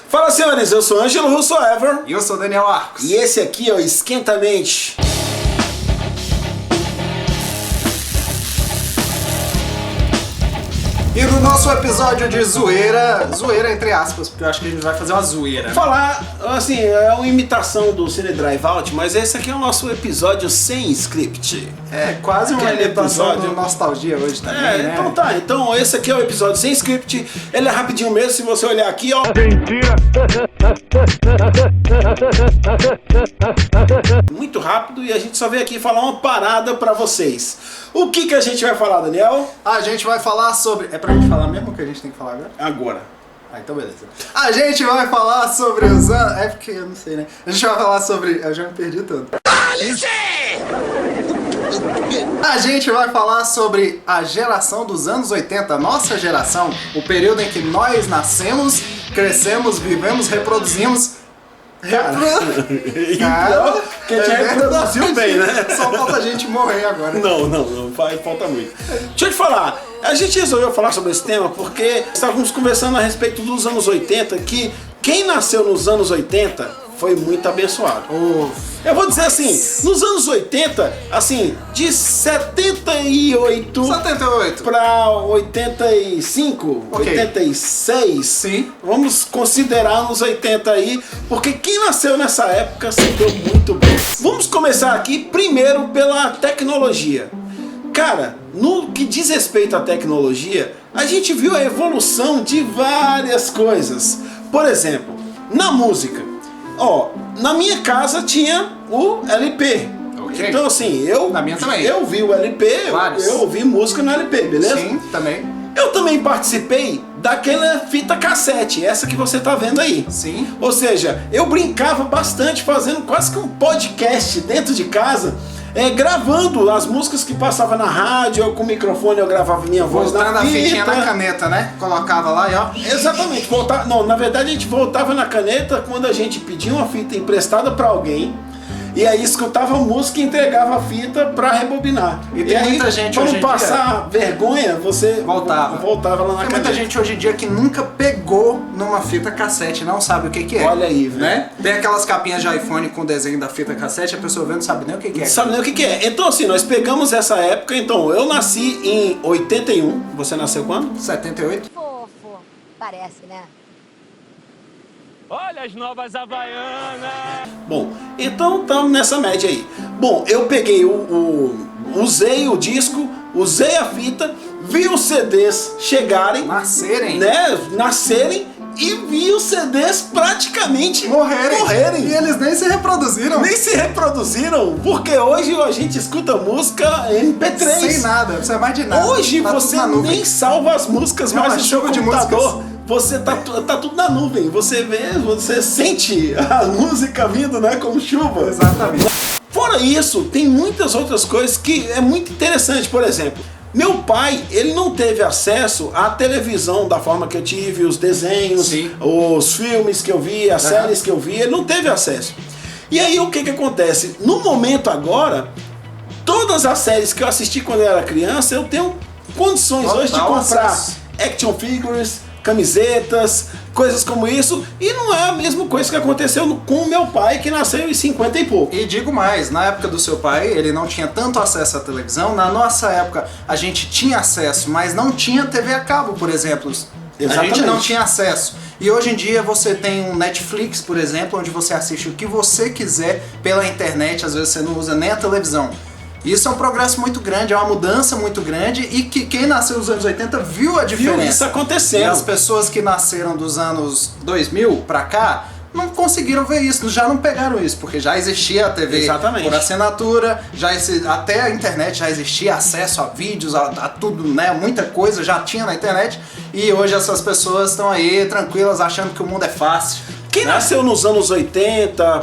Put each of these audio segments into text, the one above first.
Fala, senhores, eu sou Ângelo Russo Ever. E eu sou Daniel Arcos. E esse aqui é o Esquenta a Mente. E no nosso episódio de zoeira entre aspas, porque eu acho que a gente vai fazer uma zoeira. Falar, assim, é uma imitação do Cine Drive Out, mas esse aqui é o nosso episódio sem script. É quase uma Aquele imitação episódio do Nostalgia hoje também, né? Então tá, então esse aqui é o episódio sem script. Ele é rapidinho mesmo, se você olhar aqui, ó. Mentira! Muito rápido e a gente só veio aqui falar uma parada pra vocês. O que a gente vai falar, Daniel? A gente vai falar sobre... É pra gente falar mesmo o que a gente tem que falar agora? Agora. Ah, então beleza. A gente vai falar sobre os anos... É porque eu não sei, né? A gente vai falar sobre... Eu já me perdi todo. A gente vai falar sobre a geração dos anos 80, nossa geração, o período em que nós nascemos, crescemos, vivemos, reproduzimos. Então, que a gente reproduziu bem, né? Só falta a gente morrer agora. Não, falta muito. Deixa eu te falar, a gente resolveu falar sobre esse tema porque estávamos conversando a respeito dos anos 80, que quem nasceu nos anos 80 foi muito abençoado. Eu vou dizer assim, nos anos 80, assim, de 78 para 85, Ok. 86, Sim. vamos considerar nos 80 aí, porque quem nasceu nessa época se deu muito bem. Vamos começar aqui primeiro pela tecnologia. Cara, no que diz respeito à tecnologia, a gente viu a evolução de várias coisas. Por exemplo, na música. Ó, na minha casa tinha o LP. Ok. Então assim, Na minha também. eu vi o LP, Vários. eu ouvi música no LP, beleza? Sim, também. Eu também participei daquela fita cassete, essa que você tá vendo aí. Sim. Ou seja, eu brincava bastante fazendo quase que um podcast dentro de casa, gravando as músicas que passavam na rádio, eu com o microfone eu gravava minha voz Voltando na a fitinha fita. na caneta, né? Colocava lá e ó. Exatamente, não, na verdade a gente voltava na caneta quando a gente pedia uma fita emprestada pra alguém e aí escutava a música e entregava a fita pra rebobinar. E tem aí, muita gente pra hoje não em dia- passar vergonha, você voltava lá na Tem caneta. muita gente hoje em dia que nunca pegou numa fita cassete, não sabe o que é. Olha aí, velho. Né? Tem aquelas capinhas de iPhone com desenho da fita cassete, a pessoa vendo não sabe nem o que é. Não sabe nem o que é. Então assim, nós pegamos essa época, então eu nasci em 81, você nasceu quando? 78? Fofo. Parece, né? Olha as novas Havaianas! Bom, então estamos nessa média aí. Bom, eu peguei usei o disco, usei a fita, vi os CDs chegarem, Nascerem? nascerem e vi os CDs praticamente Morrerem. E eles nem se reproduziram. Nem se reproduziram, porque hoje a gente escuta música MP3. Sem nada, não precisa mais de nada. Hoje Tá você tudo na nuvem. nem salva as músicas É mais uma no seu chuva de computador. Você tá tudo na nuvem. Você vê, você sente a música vindo, né, como chuva. Exatamente. Fora isso, tem muitas outras coisas que é muito interessante. Por exemplo, meu pai, ele não teve acesso à televisão da forma que eu tive, os desenhos, Sim. os filmes que eu vi, as séries que eu vi, ele não teve acesso. E aí o que acontece? No momento agora, todas as séries que eu assisti quando eu era criança, eu tenho condições Total hoje de comprar acesso. action figures, camisetas, coisas como isso, e não é a mesma coisa que aconteceu com o meu pai, que nasceu em 50 e pouco. E digo mais, na época do seu pai, ele não tinha tanto acesso à televisão. Na nossa época, a gente tinha acesso, mas não tinha TV a cabo, por exemplo. A Exatamente. gente não tinha acesso. E hoje em dia você tem um Netflix, por exemplo, onde você assiste o que você quiser pela internet, às vezes você não usa nem a televisão. Isso é um progresso muito grande, é uma mudança muito grande e que quem nasceu nos anos 80 viu a diferença. Viu isso acontecendo. E as pessoas que nasceram dos anos 2000 pra cá não conseguiram ver isso, já não pegaram isso, porque já existia a TV Exatamente. por assinatura, até a internet já existia acesso a vídeos, a tudo, né? Muita coisa já tinha na internet e hoje essas pessoas estão aí tranquilas achando que o mundo é fácil. Quem nasceu nos anos 80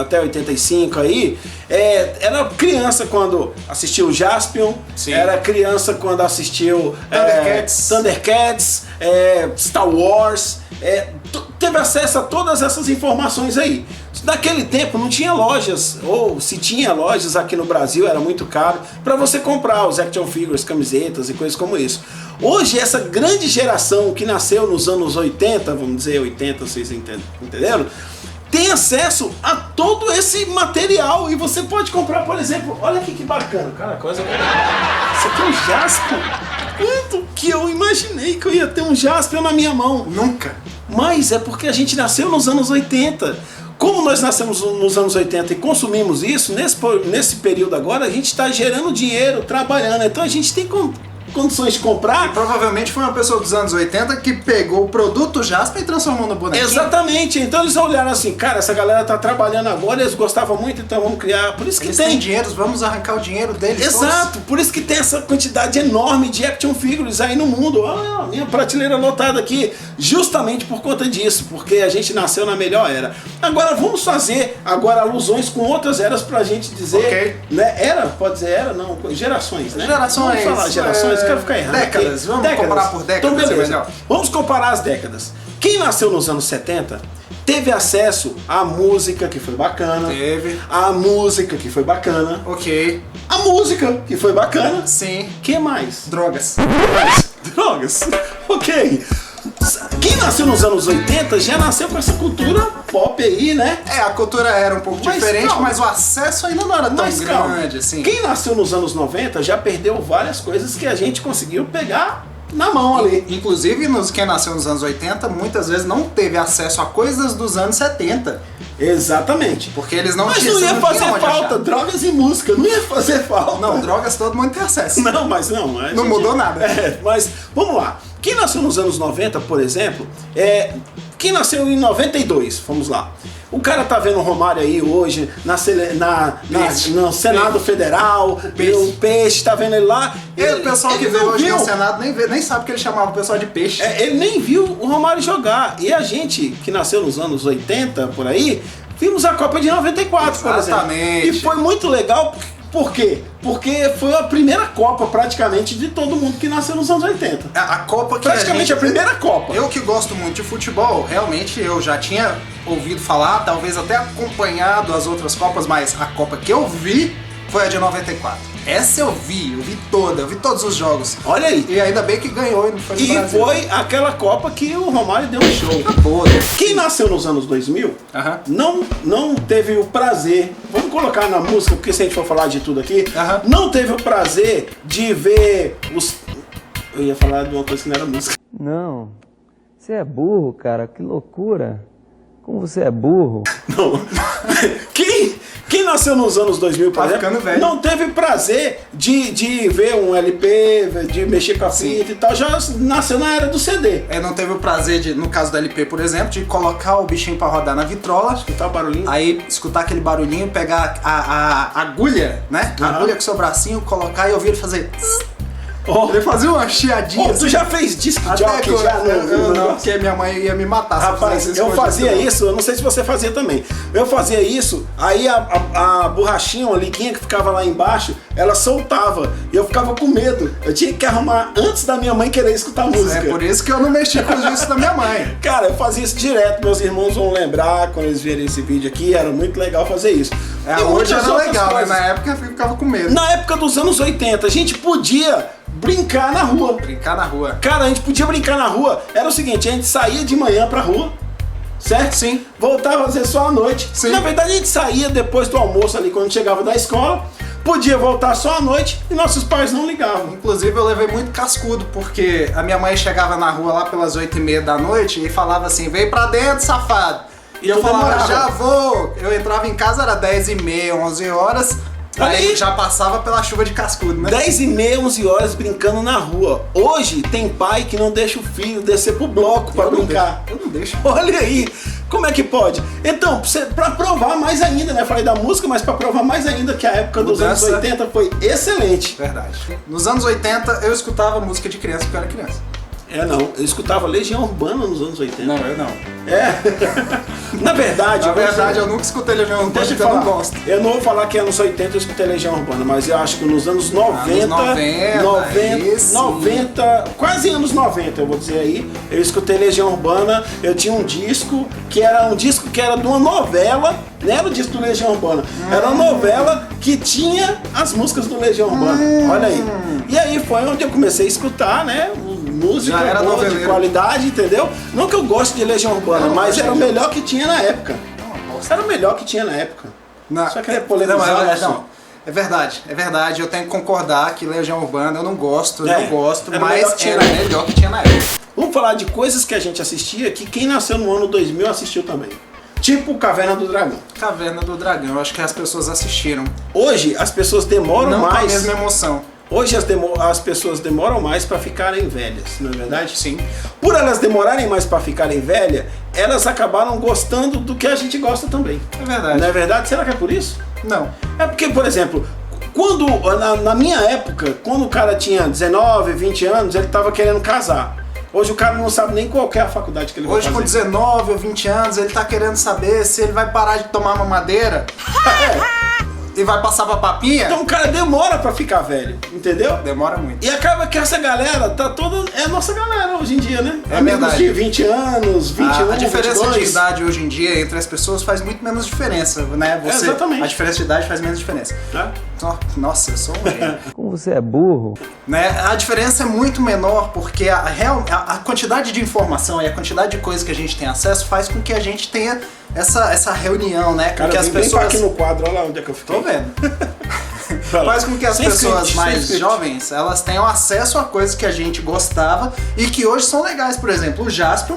até 85 aí, era criança quando assistiu o Jaspion, Sim. era criança quando assistiu Thundercats. Star Wars, teve acesso a todas essas informações aí. Naquele tempo não tinha lojas, ou se tinha lojas aqui no Brasil, era muito caro, para você comprar os action figures, camisetas e coisas como isso. Hoje, essa grande geração que nasceu nos anos 80, vamos dizer 80, vocês entenderam? Tem acesso a todo esse material e você pode comprar, por exemplo, olha aqui que bacana, cara, coisa. Isso aqui é um Jaspion. Quanto que eu imaginei que eu ia ter um Jaspion na minha mão? Nunca. Mas é porque a gente nasceu nos anos 80. Como nós nascemos nos anos 80 e consumimos isso, nesse período agora, a gente está gerando dinheiro, trabalhando. Então a gente tem condições de comprar. E provavelmente foi uma pessoa dos anos 80 que pegou o produto Jasper e transformou no bonequinho. Exatamente. Então eles olharam assim, cara, essa galera tá trabalhando agora, eles gostavam muito, então vamos criar. Por isso que eles tem têm dinheiro, vamos arrancar o dinheiro deles. Exato, todos. por isso que tem essa quantidade enorme de action figures aí no mundo. Ah, minha prateleira lotada aqui, justamente por conta disso, porque a gente nasceu na melhor era. Agora vamos fazer alusões com outras eras pra gente dizer, Ok. né? Era, pode dizer era, não, gerações, né? Gerações, Vamos falar gerações, quero ficar errado. décadas, aqui. vamos comparar por décadas, Então beleza, é melhor. vamos comparar as décadas. Quem nasceu nos anos 70 teve acesso à música, que foi bacana. Teve. A música, que foi bacana. Ok. A música, que foi bacana. Sim. Que mais? Drogas. Drogas. Ok. Quem nasceu nos anos 80 já nasceu com essa cultura pop aí, né? É, a cultura era um pouco Mas diferente, calma. mas o acesso ainda não era tão Mas calma, grande assim. quem nasceu nos anos 90 já perdeu várias coisas que a gente conseguiu pegar na mão ali. Inclusive, quem nasceu nos anos 80 muitas vezes não teve acesso a coisas dos anos 70. Exatamente. Porque eles não Mas tinham. não ia tinham fazer onde falta, achar. drogas e música, não ia fazer falta. Não, drogas todo mundo tem acesso. Não, mas não. a Não mudou nada. É, mas vamos lá. Quem nasceu nos anos 90, por exemplo, quem nasceu em 92, vamos lá. O cara tá vendo o Romário aí hoje no Senado Federal, o Peixe, tá vendo ele lá. E o pessoal que ele vê não hoje viu. no Senado nem sabe que ele chamava o pessoal de peixe. Ele nem viu o Romário jogar. E a gente, que nasceu nos anos 80, por aí, vimos a Copa de 94, por exemplo. Exatamente. E foi muito legal. Por quê? Porque foi a primeira Copa, praticamente, de todo mundo que nasceu nos anos 80. A Copa que Praticamente a primeira Copa. Eu que gosto muito de futebol, realmente eu já tinha ouvido falar, talvez até acompanhado as outras Copas, mas a Copa que eu vi foi a de 94. Essa eu vi toda, eu vi todos os jogos. Olha aí. E ainda bem que ganhou e não foi no E Brasil. foi aquela Copa que o Romário deu um show. Boa. Quem nasceu nos anos 2000 Aham. não teve o prazer, vamos colocar na música, porque se a gente for falar de tudo aqui, Aham. não teve o prazer de ver os... Eu ia falar de uma coisa que não era música. Não, você é burro, cara, que loucura. Como você é burro. Não. Quem nasceu nos anos 2000, por Tá exemplo, ficando velho. não teve prazer de ver um LP, de mexer com a fita e tal, já nasceu na era do CD. Não teve o prazer de, no caso do LP, por exemplo, de colocar o bichinho pra rodar na vitrola, Escutar o barulhinho. aí escutar aquele barulhinho, pegar a agulha, né? A Aham. agulha com seu bracinho, colocar e ouvir ele fazer... Oh, Ele fazia uma chiadinha. oh, tu já fez disc Até jockey que já eu não, no... porque minha mãe ia me matar. se Rapaz, fizesse eu com fazia não. isso, eu não sei se você fazia também. Eu fazia isso, aí a borrachinha, uma liguinha que ficava lá embaixo, ela soltava. E eu ficava com medo. Eu tinha que arrumar antes da minha mãe querer escutar música. É por isso que eu não mexi com isso da minha mãe. Cara, eu fazia isso direto, meus irmãos vão lembrar quando eles verem esse vídeo aqui, era muito legal fazer isso. E Hoje muitas era outras legal, mas coisas. na época eu ficava com medo. Na época dos anos 80, a gente podia brincar na rua. Brincar na rua. Cara, a gente podia brincar na rua. Era o seguinte, a gente saía de manhã pra rua, certo? Sim. Voltava a fazer só à noite. Sim. Na verdade, a gente saía depois do almoço ali, quando chegava da escola. Podia voltar só à noite e nossos pais não ligavam. Inclusive eu levei muito cascudo, porque a minha mãe chegava na rua lá pelas 8h30 da noite e falava assim, vem pra dentro, safado. E eu Tu falava, demorava. já vou. Eu entrava em casa, era 10h30, 11 horas. Aí Aí. já passava pela chuva de cascudo, né? 10h30, 11 horas brincando na rua. Hoje tem pai que não deixa o filho descer pro bloco pra Eu não brincar. deixo, eu não deixo. Olha aí, como é que pode? Então, pra provar mais ainda, né? Falei da música, mas pra provar mais ainda que a época dos anos Mudança. 80 foi excelente. Verdade. Nos anos 80 eu escutava música de criança porque eu era criança. Não, eu escutava Legião Urbana nos anos 80. Não, eu não. Na verdade, Na verdade, eu nunca escutei Legião Urbana, deixa eu então eu falar. não gosto. Eu não vou falar que anos 80 eu escutei Legião Urbana, mas eu acho que nos anos 90, 90, quase anos 90, eu vou dizer aí, eu escutei Legião Urbana. Eu tinha um disco que era de uma novela, não era o disco do Legião Urbana, era uma novela que tinha as músicas do Legião Urbana. Olha aí. E aí foi onde eu comecei a escutar, né, música Já era boa, de noveleiro. qualidade, entendeu? Não que eu goste de Legião Urbana, Eu mas gosto era o de melhor que tinha na época. Era o melhor que tinha na época. Só que é polemizado. É verdade, eu tenho que concordar que Legião Urbana eu não gosto, É, não gosto, era o melhor mas que tinha era na época. melhor que tinha na época. Vamos falar de coisas que a gente assistia que quem nasceu no ano 2000 assistiu também. Tipo Caverna do Dragão. Caverna do Dragão, eu acho que as pessoas assistiram. Hoje as pessoas demoram Não com a mais. mesma emoção. Hoje as pessoas demoram mais para ficarem velhas, não é verdade? Sim. Por elas demorarem mais para ficarem velhas, elas acabaram gostando do que a gente gosta também. É verdade. Não é verdade? Será que é por isso? Não. É porque, por exemplo, quando na minha época, quando o cara tinha 19, 20 anos, ele tava querendo casar. Hoje o cara não sabe nem qual que é a faculdade que ele Hoje vai com fazer. 19 ou 20 anos, ele tá querendo saber se ele vai parar de tomar mamadeira e vai passar pra papinha. Então o cara demora pra ficar velho, entendeu? Demora muito. E acaba que essa galera tá toda... É a nossa galera hoje em dia, né? É Amigos verdade. de 20 anos, 21, A diferença 22. de idade hoje em dia entre as pessoas faz muito menos diferença, né? Exatamente. A diferença de idade faz menos diferença. Tá? Nossa, eu sou um gênio. Como você é burro. Né? A diferença é muito menor porque a quantidade de informação e a quantidade de coisas que a gente tem acesso faz com que a gente tenha essa reunião, né? Com Cara, que as vem pra pessoas... aqui no quadro, olha lá onde é que eu fiquei. Tô vendo. Vai lá. Faz com que as Sem pessoas script, mais sem script. jovens, elas tenham acesso a coisas que a gente gostava e que hoje são legais. Por exemplo, o Jaspion,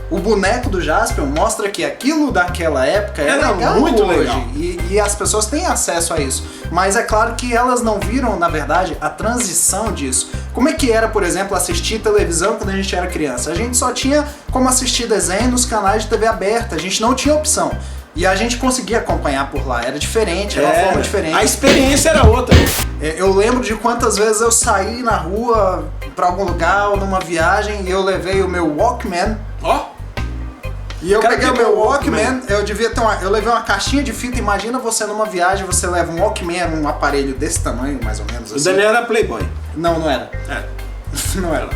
o boneco do Jaspion mostra que aquilo daquela época era legal muito hoje. legal. E as pessoas têm acesso a isso. Mas é claro que elas não viram, na verdade, a transição disso. Como é que era, por exemplo, assistir televisão quando a gente era criança? A gente só tinha como assistir desenho nos canais de TV aberta, a gente não tinha opção. E a gente conseguia acompanhar por lá, era diferente, era uma forma diferente. A experiência era outra. Eu lembro de quantas vezes eu saí na rua pra algum lugar ou numa viagem e eu levei o meu Walkman. Ó, E eu Cara, peguei o que meu bom, Walkman, eu levei uma caixinha de fita. Imagina você numa viagem, você leva um Walkman, um aparelho desse tamanho, mais ou menos o assim. Daniel era playboy. Não, não era. É. Não era.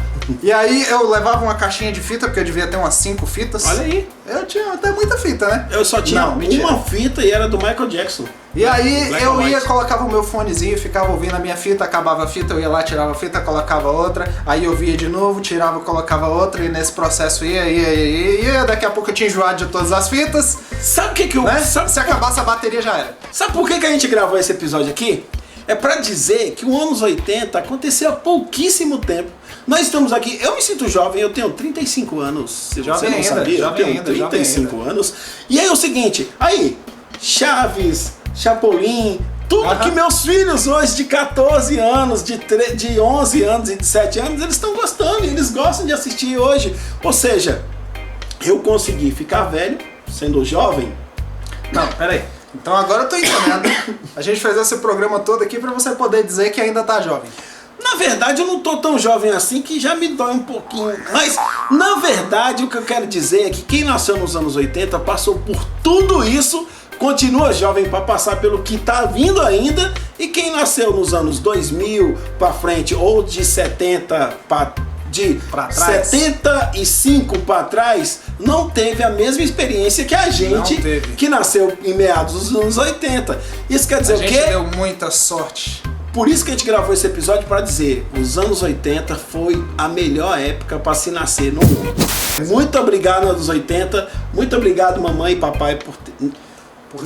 E aí eu levava uma caixinha de fita, porque eu devia ter umas 5 fitas. Olha aí. Eu tinha até muita fita, né? Eu só tinha Não, mentira. uma fita e era do Michael Jackson. E aí Black eu and ia, white. colocava o meu fonezinho, ficava ouvindo a minha fita, acabava a fita, eu ia lá, tirava a fita, colocava outra, aí eu via de novo, tirava, colocava outra, e nesse processo ia, daqui a pouco eu tinha enjoado de todas as fitas, Sabe o que que eu... né? Sabe, Se acabasse a bateria já era. sabe por que que a gente gravou esse episódio aqui? É pra dizer que o anos 80 aconteceu há pouquíssimo tempo. Nós estamos aqui, eu me sinto jovem, eu tenho 35 anos, se Jovem você não ainda, sabia, eu jovem tenho ainda, jovem 35 anos. E aí é o seguinte, aí, Chaves, Chapolin, tudo Aham. que meus filhos hoje de 14 anos, de 11 anos e de 7 anos, eles estão gostando, e eles gostam de assistir hoje. Ou seja, eu consegui ficar velho, sendo jovem. Não, peraí. Então agora eu tô entendendo. A gente fez esse programa todo aqui pra você poder dizer que ainda tá jovem. Na verdade, eu não tô tão jovem assim, que já me dói um pouquinho. Mas, na verdade, o que eu quero dizer é que quem nasceu nos anos 80 passou por tudo isso, continua jovem para passar pelo que tá vindo ainda, e quem nasceu nos anos 2000 para frente, ou de 70 Pra trás. 75 para trás, não teve a mesma experiência que a gente, Não teve. que nasceu em meados dos anos 80. Isso quer dizer A o gente quê? deu muita sorte. Por isso que a gente gravou esse episódio para dizer, os anos 80 foi a melhor época para se nascer no mundo. Muito obrigado anos 80, muito obrigado mamãe e papai por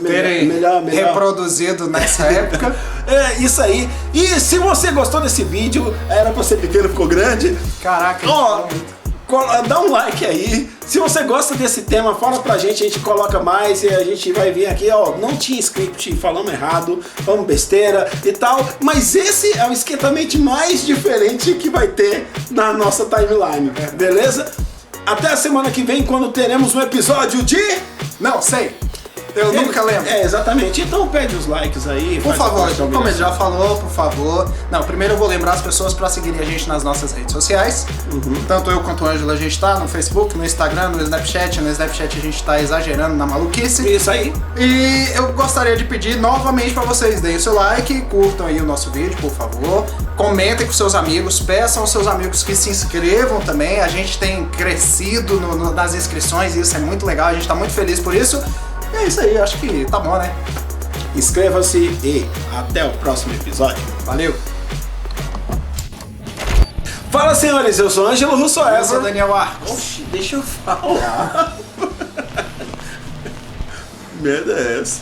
Terem melhor. reproduzido nessa época. É isso aí. E se você gostou desse vídeo, era para ser pequeno, ficou grande. Caraca, Ó, dá um like aí. Se você gosta desse tema, fala pra gente, a gente coloca mais e a gente vai vir aqui, ó, não tinha script, falamos errado, falamos besteira e tal, mas esse é o esquentamente mais diferente que vai ter na nossa timeline, beleza? Até a semana que vem, quando teremos um episódio de... Não, sei. Eu nunca lembro. É, exatamente. Então pede os likes aí. Por faz favor, parte da como ele já obrigação. falou, por favor. Não, primeiro eu vou lembrar as pessoas pra seguirem a gente nas nossas redes sociais. Tanto eu quanto o Ângelo a gente tá no Facebook, no Instagram, no Snapchat. No Snapchat a gente tá exagerando na maluquice. Isso aí. E eu gostaria de pedir novamente pra vocês, deem o seu like, curtam aí o nosso vídeo, por favor. Comentem com seus amigos, peçam aos seus amigos que se inscrevam também. A gente tem crescido nas inscrições e isso é muito legal, a gente tá muito feliz por isso. E é isso aí, acho que tá bom, né? Inscreva-se e até o próximo episódio. Valeu! Fala, senhores, eu sou Ângelo Russo Eu sou Ever. Daniel Arcos. Oxi, deixa eu falar. Merda é essa?